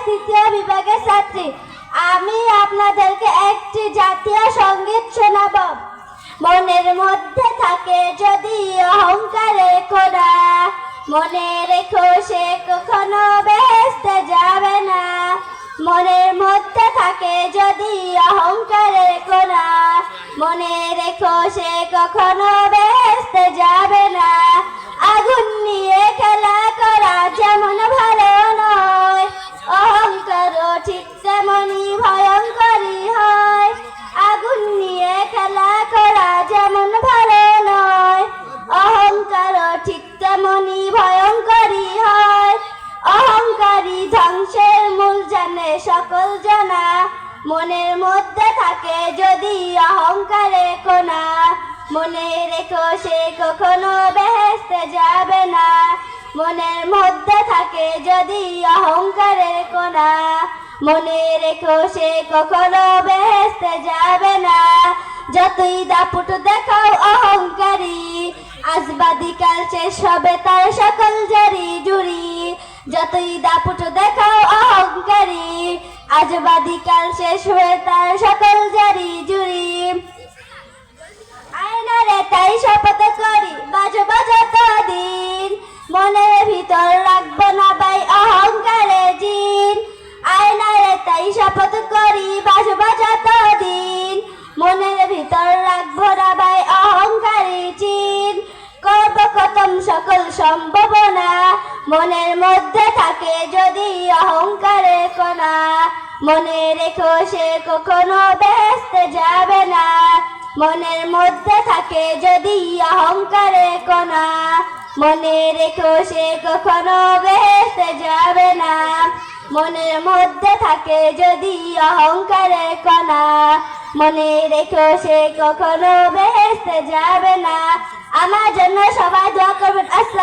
তৃতীয় বিভাগের ছাত্রী। আমি আপনাদেরকে একটি জাতীয় সঙ্গীত শোনাব। মনের মধ্যে থাকে যদি অহংকারে খোদা, মনে রেখো সে কখনো বেহেশতে যাবে না। মনের মধ্যে থাকে যদি অহংকারে খোদা, মনে রেখো সে কখনো বেহেশতে যাবে না। আগুন নিয়ে খেলা করা যেমন ভালো নয়, অহংকারও ঠিক তেমনি ভয়ঙ্করী হয়। আগুন নিয়ে খেলা করা যেমন ভালো নয়, অহংকারও ঠিক তেমনি ভয়ঙ্করী হয়। অহংকারী ধ্বংসের মূল জানে সকল জানা, মনের মধ্যে থাকে যদি অহংকারে কোনা, মনে রেখো সে কখনো বেহেশতে যাবে না। মনের মধ্যে থাকে যদি অহংকারের কোনা, মনে রেখো সে কখনো বেহেশতে যাবে না। যতই দাপুট দেখাও অহংকারী, আজবাদি কাল শেষ হবে তার সকল জারি জুড়ি। যতই দাপুট দেখাও অহংকারী, আজবাদি কাল শেষ হবে তার সকল জারি জুড়ি। আয়নারে তাই শপথ করি বাজব যতদিন, মনের ভিতর রাখবো না ভাই অহংকারে জিন। আয়নারে তাই শপথ করি বাজব যতদিন, মনের ভিতর রাখবো না ভাই অহংকারে জিন। করব খতম সকল সম্ভাবনা, মনের মধ্যে থাকে যদি অহংকারে কোনা, মনে রেখো সে কখনো বেহেশতে যাবে না। মনের মধ্যে থাকে যদি অহংকারে কোনা, মনে রেখো সে কখনো বেহেশতে যাবে না। মনের মধ্যে থাকে যদি অহংকারে কোনা, মনে রেখো সে কখনো বেহেশতে যাবে না। আমার জন্য সবাই দোয়া করবেন। আসসালাম।